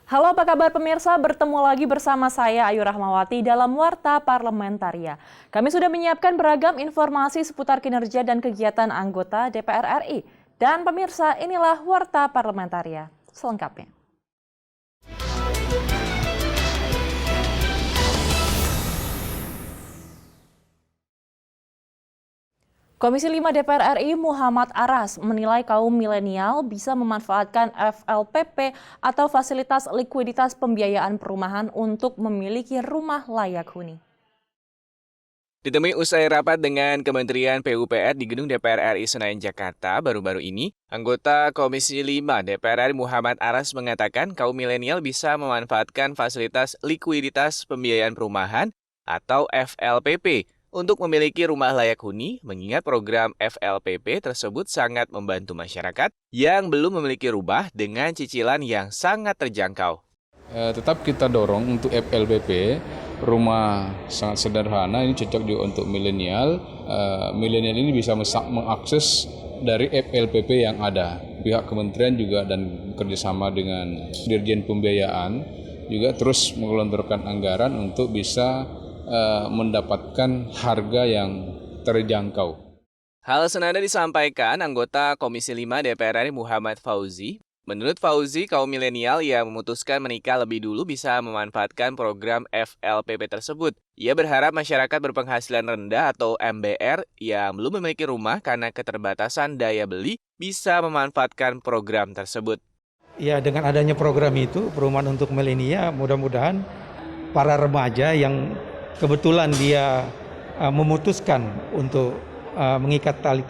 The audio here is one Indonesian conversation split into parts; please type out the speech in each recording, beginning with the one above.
Halo, apa kabar pemirsa? Bertemu lagi bersama saya Ayu Rahmawati dalam Warta Parlamentaria. Kami sudah menyiapkan beragam informasi seputar kinerja dan kegiatan anggota DPR RI. Dan pemirsa, inilah Warta Parlamentaria selengkapnya. Komisi 5 DPR RI Muhammad Aras menilai kaum milenial bisa memanfaatkan FLPP atau Fasilitas Likuiditas Pembiayaan Perumahan untuk memiliki rumah layak huni. Ditemui usai rapat dengan Kementerian PUPR di Gedung DPR RI Senayan, Jakarta baru-baru ini, anggota Komisi 5 DPR RI Muhammad Aras mengatakan kaum milenial bisa memanfaatkan Fasilitas Likuiditas Pembiayaan Perumahan atau FLPP untuk memiliki rumah layak huni, mengingat program FLPP tersebut sangat membantu masyarakat yang belum memiliki rumah dengan cicilan yang sangat terjangkau. Tetap kita dorong untuk FLPP, rumah sangat sederhana, ini cocok juga untuk milenial. Milenial ini bisa mengakses dari FLPP yang ada. Pihak kementerian juga dan bekerjasama dengan Dirjen Pembiayaan juga terus menggelontorkan anggaran untuk bisa mendapatkan harga yang terjangkau. Hal senada disampaikan anggota Komisi 5 DPR RI Muhammad Fauzi. Menurut Fauzi, kaum milenial yang memutuskan menikah lebih dulu bisa memanfaatkan program FLPP tersebut. Ia berharap masyarakat berpenghasilan rendah atau MBR yang belum memiliki rumah karena keterbatasan daya beli bisa memanfaatkan program tersebut. Ya, dengan adanya program itu, perumahan untuk milenial, mudah-mudahan para remaja yang kebetulan dia memutuskan untuk mengikat tali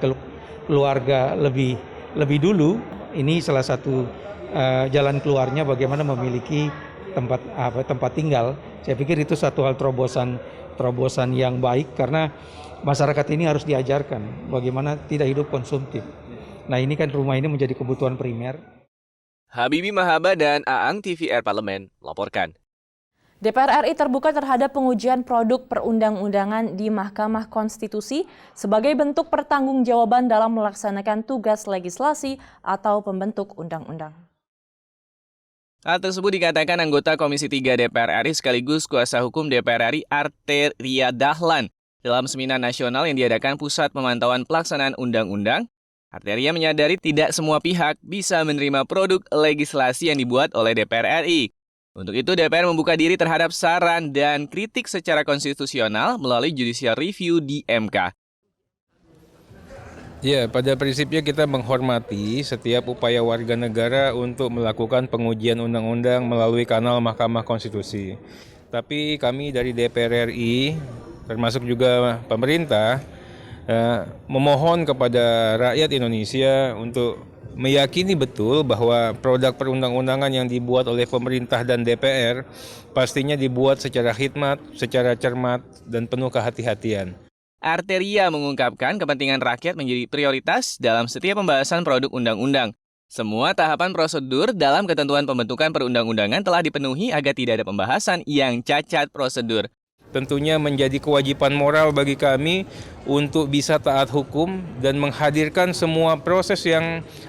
keluarga lebih dulu, ini salah satu jalan keluarnya bagaimana memiliki tempat tinggal. Saya pikir itu satu hal terobosan yang baik karena masyarakat ini harus diajarkan bagaimana tidak hidup konsumtif. Nah, ini kan rumah ini menjadi kebutuhan primer. Habibie Mahaba dan Aang TVR Parlemen melaporkan. DPR RI terbuka terhadap pengujian produk perundang-undangan di Mahkamah Konstitusi sebagai bentuk pertanggungjawaban dalam melaksanakan tugas legislasi atau pembentuk undang-undang. Hal tersebut dikatakan anggota Komisi 3 DPR RI sekaligus kuasa hukum DPR RI Arteria Dahlan dalam seminar nasional yang diadakan Pusat Pemantauan Pelaksanaan Undang-Undang. Arteria menyadari tidak semua pihak bisa menerima produk legislasi yang dibuat oleh DPR RI. Untuk itu, DPR membuka diri terhadap saran dan kritik secara konstitusional melalui judicial review di MK. Ya, pada prinsipnya kita menghormati setiap upaya warga negara untuk melakukan pengujian undang-undang melalui kanal Mahkamah Konstitusi. Tapi kami dari DPR RI, termasuk juga pemerintah, memohon kepada rakyat Indonesia untuk meyakini betul bahwa produk perundang-undangan yang dibuat oleh pemerintah dan DPR pastinya dibuat secara hikmat, secara cermat, dan penuh kehati-hatian. Arteria mengungkapkan kepentingan rakyat menjadi prioritas dalam setiap pembahasan produk undang-undang. Semua tahapan prosedur dalam ketentuan pembentukan perundang-undangan telah dipenuhi agar tidak ada pembahasan yang cacat prosedur. Tentunya menjadi kewajiban moral bagi kami untuk bisa taat hukum dan menghadirkan semua proses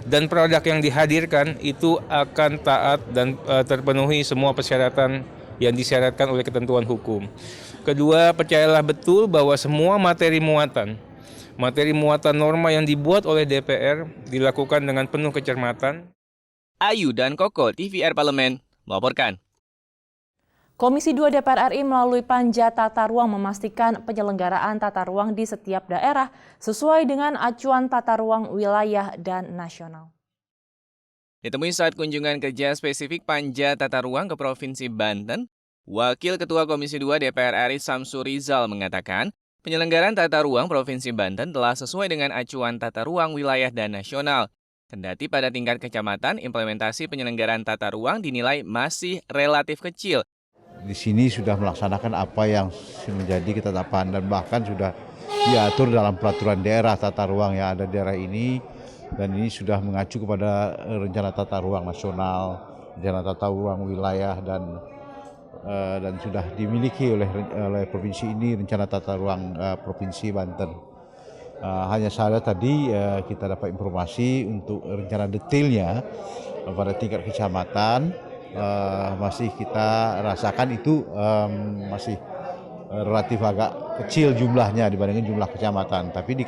dan produk yang dihadirkan itu akan taat dan terpenuhi semua persyaratan yang disyaratkan oleh ketentuan hukum. Kedua, percayalah betul bahwa semua materi muatan norma yang dibuat oleh DPR dilakukan dengan penuh kecermatan. Ayu dan Koko TVR Parlemen melaporkan. Komisi 2 DPR RI melalui Panja Tata Ruang memastikan penyelenggaraan tata ruang di setiap daerah sesuai dengan acuan tata ruang wilayah dan nasional. Ditemui saat kunjungan kerja spesifik Panja Tata Ruang ke Provinsi Banten, Wakil Ketua Komisi 2 DPR RI Samsur Rizal mengatakan, penyelenggaraan tata ruang Provinsi Banten telah sesuai dengan acuan tata ruang wilayah dan nasional. Kendati pada tingkat kecamatan, implementasi penyelenggaraan tata ruang dinilai masih relatif kecil. Di sini sudah melaksanakan apa yang menjadi ketetapan dan bahkan sudah diatur dalam peraturan daerah tata ruang yang ada di daerah ini, dan ini sudah mengacu kepada rencana tata ruang nasional, rencana tata ruang wilayah dan sudah dimiliki oleh provinsi ini rencana tata ruang provinsi Banten. Hanya saja tadi kita dapat informasi untuk rencana detailnya pada tingkat kecamatan masih kita rasakan itu masih relatif agak kecil jumlahnya dibandingkan jumlah kecamatan. Tapi di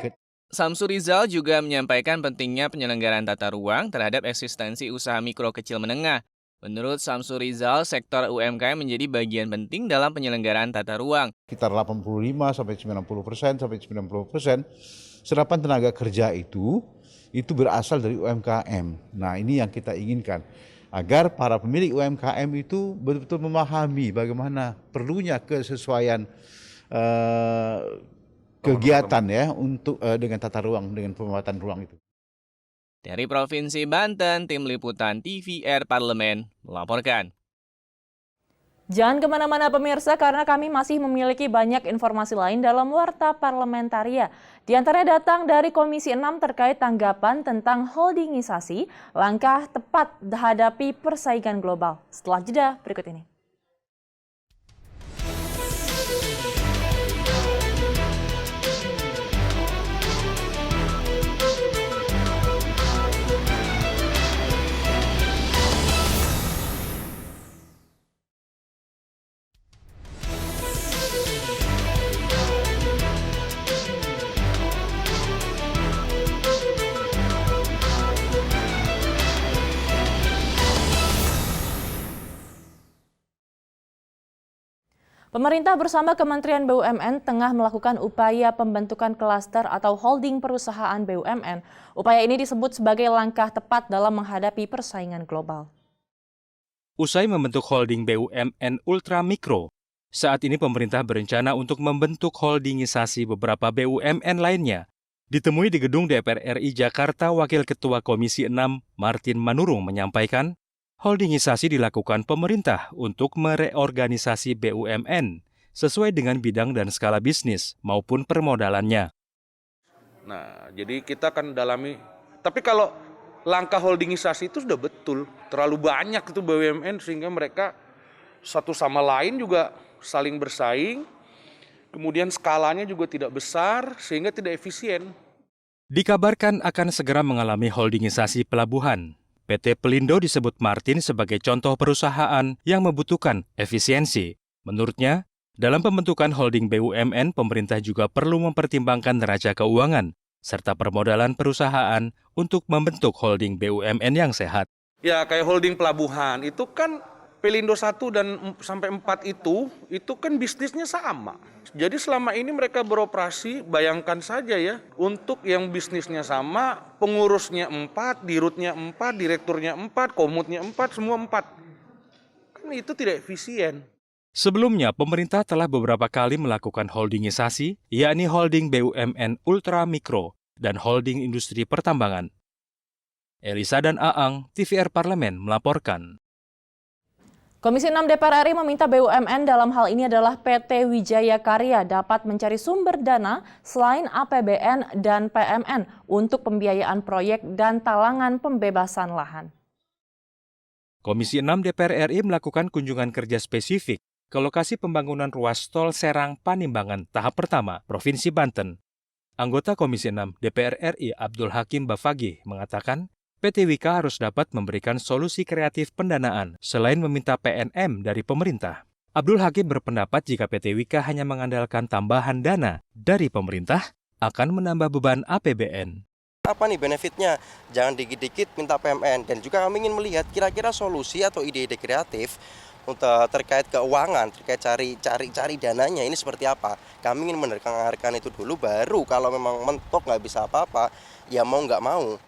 Samsu Rizal juga menyampaikan pentingnya penyelenggaraan tata ruang terhadap eksistensi usaha mikro kecil menengah. Menurut Samsu Rizal, sektor UMKM menjadi bagian penting dalam penyelenggaraan tata ruang. sekitar 85-90% sampai 90% serapan tenaga kerja itu berasal dari UMKM. Nah, ini yang kita inginkan agar para pemilik UMKM itu betul-betul memahami bagaimana perlunya kesesuaian kegiatan ya untuk dengan tata ruang, dengan pemanfaatan ruang itu. Dari Provinsi Banten, Tim Liputan TVR Parlemen melaporkan. Jangan kemana-mana pemirsa, karena kami masih memiliki banyak informasi lain dalam Warta Parlementaria. Di antaranya datang dari Komisi 6 terkait tanggapan tentang holdingisasi, langkah tepat menghadapi persaingan global. Setelah jeda berikut ini. Pemerintah bersama Kementerian BUMN tengah melakukan upaya pembentukan klaster atau holding perusahaan BUMN. Upaya ini disebut sebagai langkah tepat dalam menghadapi persaingan global. Usai membentuk holding BUMN Ultra Mikro, saat ini pemerintah berencana untuk membentuk holdingisasi beberapa BUMN lainnya. Ditemui di gedung DPR RI Jakarta, Wakil Ketua Komisi 6 Martin Manurung menyampaikan, holdingisasi dilakukan pemerintah untuk mereorganisasi BUMN sesuai dengan bidang dan skala bisnis maupun permodalannya. Nah, jadi kita akan dalami. Tapi kalau langkah holdingisasi itu sudah betul, terlalu banyak itu BUMN sehingga mereka satu sama lain juga saling bersaing. Kemudian skalanya juga tidak besar sehingga tidak efisien. Dikabarkan akan segera mengalami holdingisasi pelabuhan. PT Pelindo disebut Martin sebagai contoh perusahaan yang membutuhkan efisiensi. Menurutnya, dalam pembentukan holding BUMN, pemerintah juga perlu mempertimbangkan neraca keuangan serta permodalan perusahaan untuk membentuk holding BUMN yang sehat. Ya, kayak holding pelabuhan, itu kan Pelindo 1 dan sampai 4 itu kan bisnisnya sama. Jadi selama ini mereka beroperasi, bayangkan saja ya, untuk yang bisnisnya sama, pengurusnya 4, dirutnya 4, direkturnya 4, komutnya 4, semua 4. Kan itu tidak efisien. Sebelumnya, pemerintah telah beberapa kali melakukan holdingisasi, yakni holding BUMN Ultra Mikro dan holding industri pertambangan. Elisa dan Aang, TVR Parlemen melaporkan. Komisi 6 DPR RI meminta BUMN dalam hal ini adalah PT Wijaya Karya dapat mencari sumber dana selain APBN dan PMN untuk pembiayaan proyek dan talangan pembebasan lahan. Komisi 6 DPR RI melakukan kunjungan kerja spesifik ke lokasi pembangunan ruas tol Serang Panimbangan tahap pertama, Provinsi Banten. Anggota Komisi 6 DPR RI Abdul Hakim Bafagih mengatakan, PT Wika harus dapat memberikan solusi kreatif pendanaan selain meminta PNM dari pemerintah. Abdul Hakim berpendapat jika PT Wika hanya mengandalkan tambahan dana dari pemerintah akan menambah beban APBN. Apa nih benefitnya? Jangan dikit-dikit minta PMN. Dan juga kami ingin melihat kira-kira solusi atau ide-ide kreatif untuk terkait keuangan, terkait cari dananya ini seperti apa. Kami ingin mendengarkan itu dulu, baru kalau memang mentok nggak bisa apa-apa, ya mau nggak mau.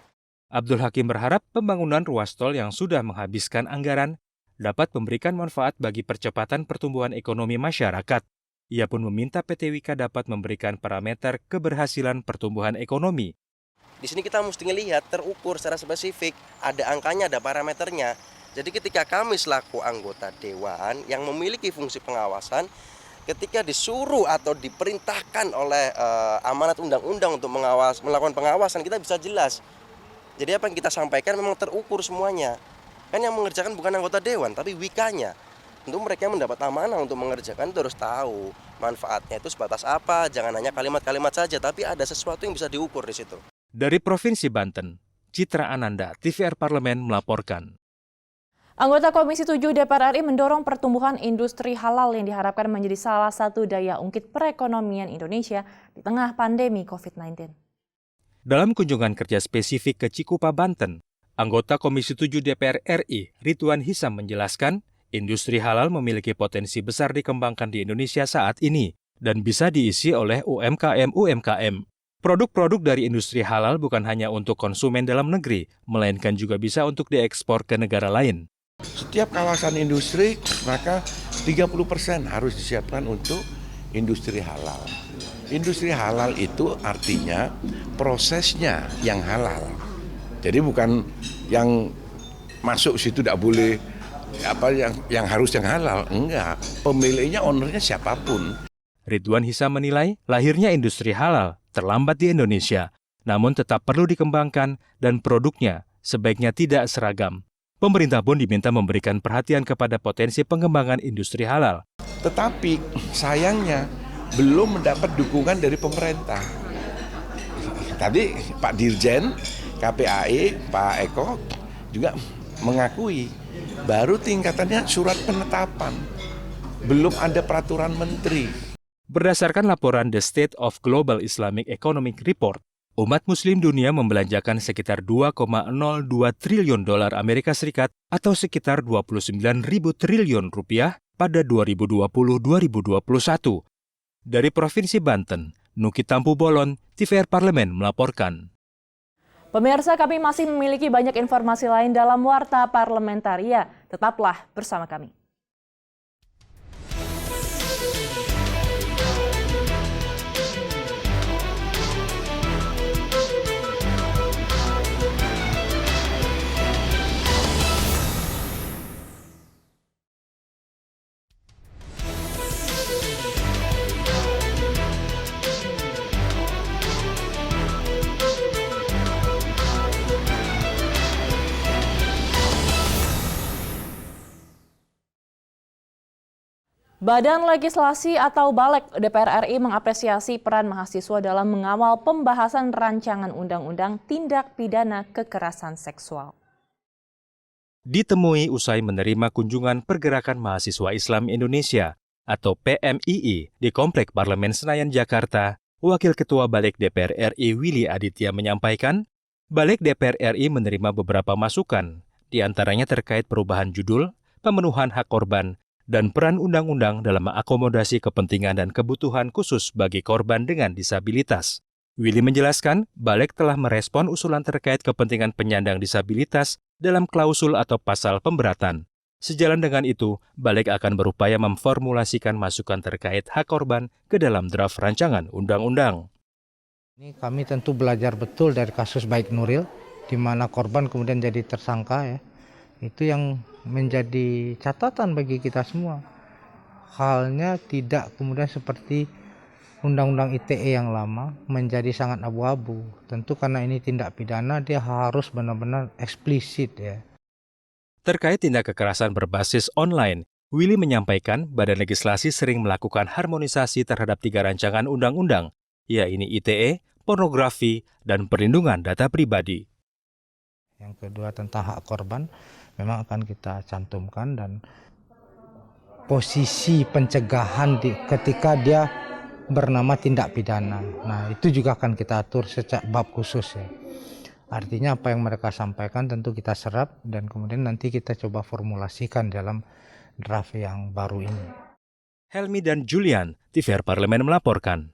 Abdul Hakim berharap pembangunan ruas tol yang sudah menghabiskan anggaran dapat memberikan manfaat bagi percepatan pertumbuhan ekonomi masyarakat. Ia pun meminta PT Wika dapat memberikan parameter keberhasilan pertumbuhan ekonomi. Di sini kita mesti ngelihat, terukur secara spesifik, ada angkanya, ada parameternya. Jadi ketika kami selaku anggota Dewan yang memiliki fungsi pengawasan, ketika disuruh atau diperintahkan oleh amanat undang-undang untuk melakukan pengawasan, kita bisa jelas. Jadi apa yang kita sampaikan memang terukur semuanya. Kan yang mengerjakan bukan anggota Dewan, tapi Wikanya. Tentu mereka yang mendapat amanah untuk mengerjakan itu harus tahu manfaatnya itu sebatas apa. Jangan hanya kalimat-kalimat saja, tapi ada sesuatu yang bisa diukur di situ. Dari Provinsi Banten, Citra Ananda, TVR Parlemen melaporkan. Anggota Komisi 7 DPR RI mendorong pertumbuhan industri halal yang diharapkan menjadi salah satu daya ungkit perekonomian Indonesia di tengah pandemi COVID-19. Dalam kunjungan kerja spesifik ke Cikupa, Banten, anggota Komisi 7 DPR RI, Ridwan Hisam menjelaskan, industri halal memiliki potensi besar dikembangkan di Indonesia saat ini dan bisa diisi oleh UMKM-UMKM. Produk-produk dari industri halal bukan hanya untuk konsumen dalam negeri, melainkan juga bisa untuk diekspor ke negara lain. Setiap kawasan industri, maka 30% harus disiapkan untuk industri halal. Industri halal itu artinya prosesnya yang halal. Jadi bukan yang masuk situ tidak boleh yang harus yang halal, enggak. Pemiliknya, ownernya siapapun. Ridwan Hisam menilai lahirnya industri halal terlambat di Indonesia, namun tetap perlu dikembangkan dan produknya sebaiknya tidak seragam. Pemerintah pun diminta memberikan perhatian kepada potensi pengembangan industri halal. Tetapi sayangnya belum mendapat dukungan dari pemerintah. Tadi Pak Dirjen, KPAI, Pak Eko juga mengakui baru tingkatannya surat penetapan, belum ada peraturan menteri. Berdasarkan laporan The State of Global Islamic Economic Report, umat muslim dunia membelanjakan sekitar 2,02 triliun dolar Amerika Serikat atau sekitar 29.000 triliun rupiah pada 2020-2021. Dari Provinsi Banten, Nuki Tampu Bolon, TVR Parlemen melaporkan. Pemirsa, kami masih memiliki banyak informasi lain dalam Warta Parlementaria. Tetaplah bersama kami. Badan Legislasi atau Balek DPR RI mengapresiasi peran mahasiswa dalam mengawal pembahasan rancangan undang-undang tindak pidana kekerasan seksual. Ditemui usai menerima kunjungan Pergerakan Mahasiswa Islam Indonesia atau PMII di Komplek Parlemen Senayan, Jakarta, Wakil Ketua Balek DPR RI Willy Aditya menyampaikan, Balek DPR RI menerima beberapa masukan, di antaranya terkait perubahan judul, pemenuhan hak korban, dan peran undang-undang dalam mengakomodasi kepentingan dan kebutuhan khusus bagi korban dengan disabilitas. Willy menjelaskan, Balek telah merespon usulan terkait kepentingan penyandang disabilitas dalam klausul atau pasal pemberatan. Sejalan dengan itu, Balek akan berupaya memformulasikan masukan terkait hak korban ke dalam draft rancangan undang-undang. Ini kami tentu belajar betul dari kasus Baik Nuril, di mana korban kemudian jadi tersangka ya. Itu yang menjadi catatan bagi kita semua. Halnya tidak kemudian seperti Undang-Undang ITE yang lama menjadi sangat abu-abu. Tentu karena ini tindak pidana, dia harus benar-benar eksplisit ya. Terkait tindak kekerasan berbasis online, Willy menyampaikan Badan Legislasi sering melakukan harmonisasi terhadap 3 rancangan undang-undang, yaitu ITE, pornografi, dan perlindungan data pribadi. Yang kedua tentang hak korban, memang akan kita cantumkan dan posisi pencegahan ketika dia bernama tindak pidana. Nah, itu juga akan kita atur secara bab khusus ya. Artinya apa yang mereka sampaikan tentu kita serap dan kemudian nanti kita coba formulasikan dalam draft yang baru ini. Helmi dan Julian, TVR Parlemen melaporkan.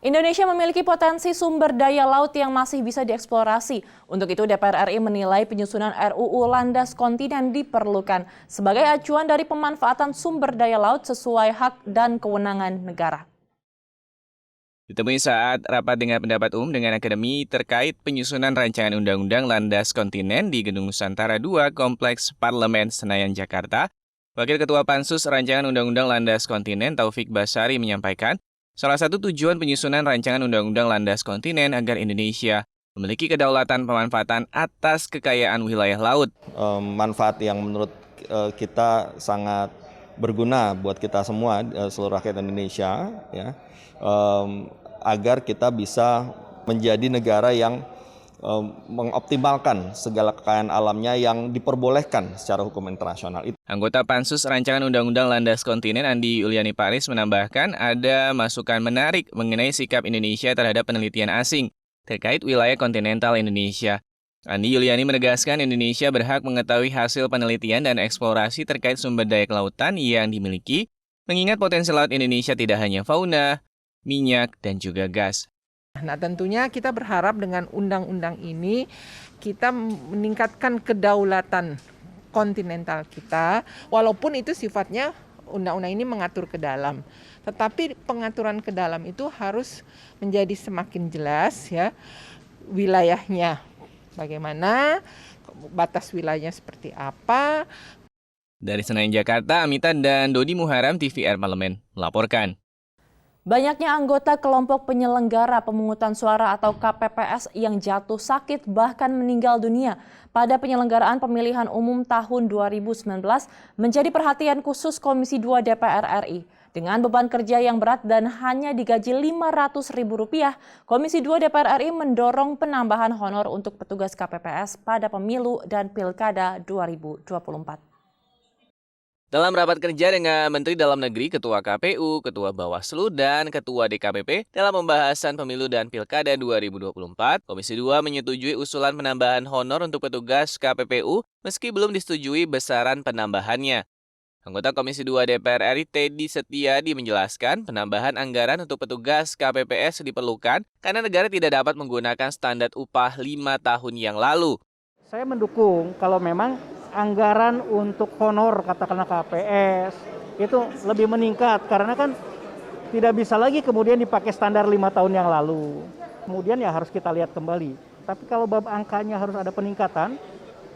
Indonesia memiliki potensi sumber daya laut yang masih bisa dieksplorasi. Untuk itu DPR RI menilai penyusunan RUU Landas Kontinen diperlukan sebagai acuan dari pemanfaatan sumber daya laut sesuai hak dan kewenangan negara. Ditemui saat rapat dengar pendapat umum dengan Akademi terkait penyusunan rancangan Undang-Undang Landas Kontinen di Gedung Nusantara II Kompleks Parlemen Senayan, Jakarta, Wakil Ketua Pansus Rancangan Undang-Undang Landas Kontinen Taufik Basari menyampaikan, salah satu tujuan penyusunan rancangan Undang-Undang Landas Kontinen agar Indonesia memiliki kedaulatan pemanfaatan atas kekayaan wilayah laut. Manfaat yang menurut kita sangat berguna buat kita semua, seluruh rakyat Indonesia, ya, agar kita bisa menjadi negara yang mengoptimalkan segala kekayaan alamnya yang diperbolehkan secara hukum internasional. Anggota Pansus Rancangan Undang-Undang Landas Kontinen Andi Yuliani Paris menambahkan ada masukan menarik mengenai sikap Indonesia terhadap penelitian asing terkait wilayah kontinental Indonesia. Andi Yuliani menegaskan Indonesia berhak mengetahui hasil penelitian dan eksplorasi terkait sumber daya kelautan yang dimiliki, mengingat potensi laut Indonesia tidak hanya fauna, minyak, dan juga gas. Nah, tentunya kita berharap dengan undang-undang ini kita meningkatkan kedaulatan kontinental kita, walaupun itu sifatnya undang-undang ini mengatur ke dalam. Tetapi pengaturan ke dalam itu harus menjadi semakin jelas ya, wilayahnya bagaimana, batas wilayahnya seperti apa. Dari Senayan, Jakarta, Amita dan Dodi Muharam, TVR Parlemen, melaporkan. Banyaknya anggota kelompok penyelenggara pemungutan suara atau KPPS yang jatuh sakit bahkan meninggal dunia pada penyelenggaraan pemilihan umum tahun 2019 menjadi perhatian khusus Komisi 2 DPR RI. Dengan beban kerja yang berat dan hanya digaji Rp500.000, Komisi 2 DPR RI mendorong penambahan honor untuk petugas KPPS pada pemilu dan pilkada 2024. Dalam rapat kerja dengan Menteri Dalam Negeri, Ketua KPU, Ketua Bawaslu, dan Ketua DKPP dalam pembahasan pemilu dan pilkada 2024, Komisi 2 menyetujui usulan penambahan honor untuk petugas KPPU meski belum disetujui besaran penambahannya. Anggota Komisi 2 DPR RI Teddy Setiadi menjelaskan penambahan anggaran untuk petugas KPPS diperlukan karena negara tidak dapat menggunakan standar upah 5 tahun yang lalu. Saya mendukung kalau memang anggaran untuk honor katakanlah KPS itu lebih meningkat karena kan tidak bisa lagi kemudian dipakai standar 5 tahun yang lalu. Kemudian ya harus kita lihat kembali. Tapi kalau bab angkanya harus ada peningkatan,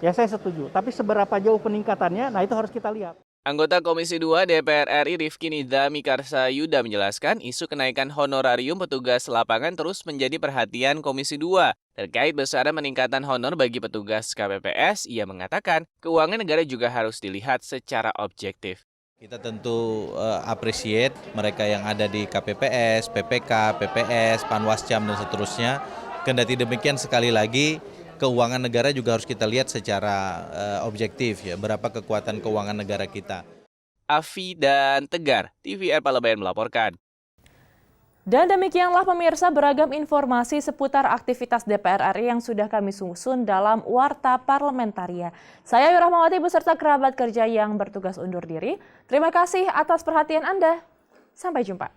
ya saya setuju. Tapi seberapa jauh peningkatannya, nah itu harus kita lihat. Anggota Komisi 2 DPR RI Rifki Nidami Karsayuda menjelaskan isu kenaikan honorarium petugas lapangan terus menjadi perhatian Komisi 2. Terkait besaran peningkatan honor bagi petugas KPPS, ia mengatakan keuangan negara juga harus dilihat secara objektif. Kita tentu appreciate mereka yang ada di KPPS, PPK, PPS, Panwascam, dan seterusnya. Kendati demikian sekali lagi, keuangan negara juga harus kita lihat secara objektif ya, berapa kekuatan keuangan negara kita. Afi dan Tegar, TVR Parlemen melaporkan. Dan demikianlah pemirsa beragam informasi seputar aktivitas DPR RI yang sudah kami susun dalam Warta Parlementaria. Saya Ayu Rahmawati beserta kerabat kerja yang bertugas undur diri. Terima kasih atas perhatian Anda. Sampai jumpa.